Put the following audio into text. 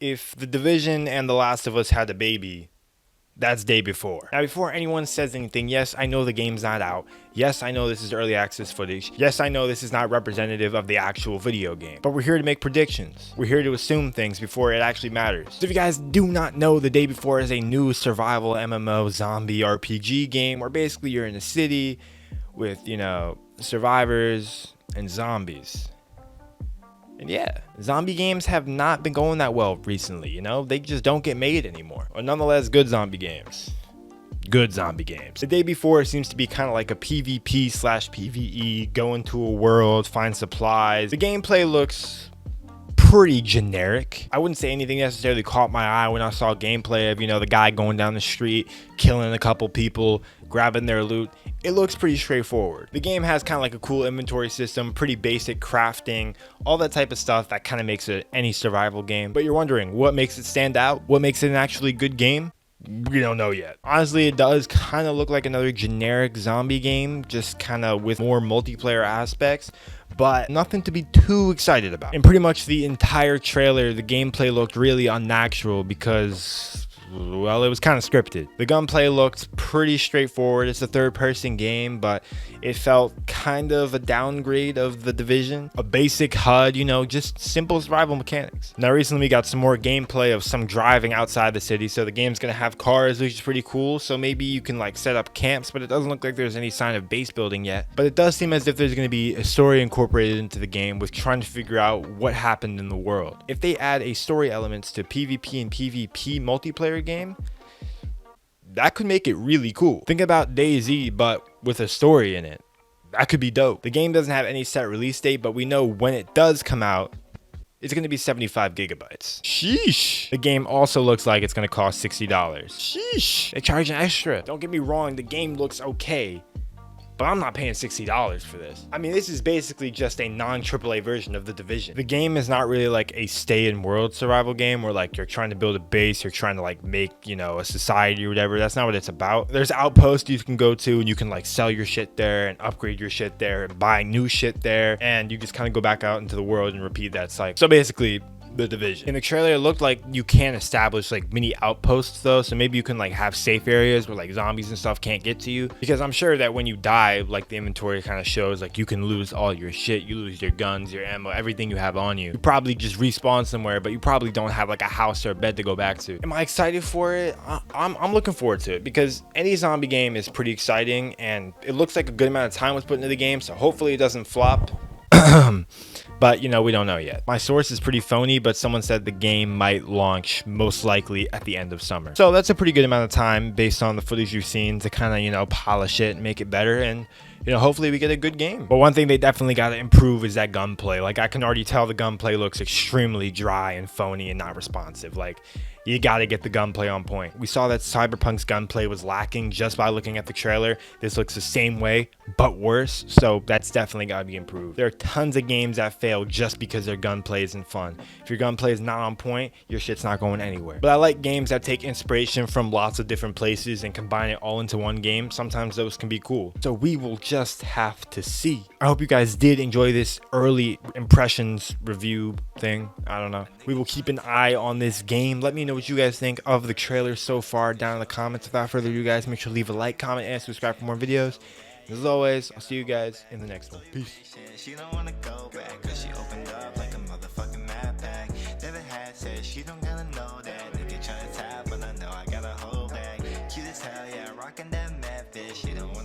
if The Division and The Last of Us had a baby, that's day before. Now, before anyone says anything, yes, I know the game's not out. Yes, I know this is early access footage. Yes, I know this is not representative of the actual video game. But we're here to make predictions. We're here to assume things before it actually matters. So if you guys do not know, the day before is a new survival MMO zombie RPG game where basically you're in a city with, survivors and zombies. And yeah, zombie games have not been going that well recently, they just don't get made anymore. But nonetheless, good zombie games. Good zombie games. The day before seems to be kind of like a PvP/PvE, go into a world, find supplies. The gameplay looks pretty generic. I wouldn't say anything necessarily caught my eye when I saw gameplay of, the guy going down the street, killing a couple people, grabbing their loot. It looks pretty straightforward. The game has kind of like a cool inventory system, pretty basic crafting, all that type of stuff that kind of makes it any survival game. But you're wondering, what makes it stand out? What makes it an actually good game? We don't know yet. Honestly, it does kind of look like another generic zombie game, just kind of with more multiplayer aspects, but nothing to be too excited about. In pretty much the entire trailer, the gameplay looked really unnatural because, well, it was kind of scripted. The gunplay looked pretty straightforward. It's a third-person game, but it felt kind of a downgrade of The Division. A basic HUD, just simple survival mechanics. Now, recently we got some more gameplay of some driving outside the city, so the game's gonna have cars, which is pretty cool. So maybe you can set up camps, but it doesn't look like there's any sign of base building yet. But it does seem as if there's gonna be a story incorporated into the game with trying to figure out what happened in the world. If they add a story elements to PvP and PvP multiplayer game, that could make it really cool. Think about DayZ, but with a story in it. That could be dope. The game doesn't have any set release date, but we know when it does come out, it's going to be 75 gigabytes. Sheesh. The game also looks like it's going to cost $60. Sheesh. They charge an extra. Don't get me wrong, the game looks okay, but I'm not paying $60 for this. I mean, this is basically just a non-AAA version of The Division. The game is not really like a stay-in-world survival game where you're trying to build a base, you're trying to make, a society or whatever. That's not what it's about. There's outposts you can go to and you can sell your shit there and upgrade your shit there and buy new shit there. And you just kind of go back out into the world and repeat that cycle. So basically, The Division. In the trailer, it looked like you can establish mini outposts though, so maybe you can have safe areas where zombies and stuff can't get to you, because I'm sure that when you die, the inventory kind of shows you can lose all your shit. You lose your guns, your ammo, everything you have on you. You probably just respawn somewhere, but you probably don't have a house or a bed to go back to. Am I excited for it? I'm looking forward to it, because any zombie game is pretty exciting and it looks like a good amount of time was put into the game, so hopefully it doesn't flop. But we don't know yet. My source is pretty phony, but someone said the game might launch most likely at the end of summer. So that's a pretty good amount of time based on the footage you've seen to kind of, polish it and make it better. And, hopefully we get a good game. But one thing they definitely got to improve is that gunplay. I can already tell the gunplay looks extremely dry and phony and not responsive. You got to get the gunplay on point. We saw that Cyberpunk's gunplay was lacking just by looking at the trailer. This looks the same way, but worse. So that's definitely got to be improved. There are tons of games that fail just because their gunplay isn't fun. If your gunplay is not on point, your shit's not going anywhere. But I like games that take inspiration from lots of different places and combine it all into one game. Sometimes those can be cool. So we will just have to see. I hope you guys did enjoy this early impressions review thing. I don't know. We will keep an eye on this game. Let me know what you guys think of the trailer so far down in the comments. Without further ado, guys, make sure to leave a like, comment, and subscribe for more videos. As always, I'll see you guys in the next one. Peace. She don't wanna go back 'cause she opened up like a motherfucking mad bag. Never had said she don't gotta know that. Nigga tryna tap, but I know I got a hold back. Cute as hell, yeah, rocking that mad bitch. She don't wanna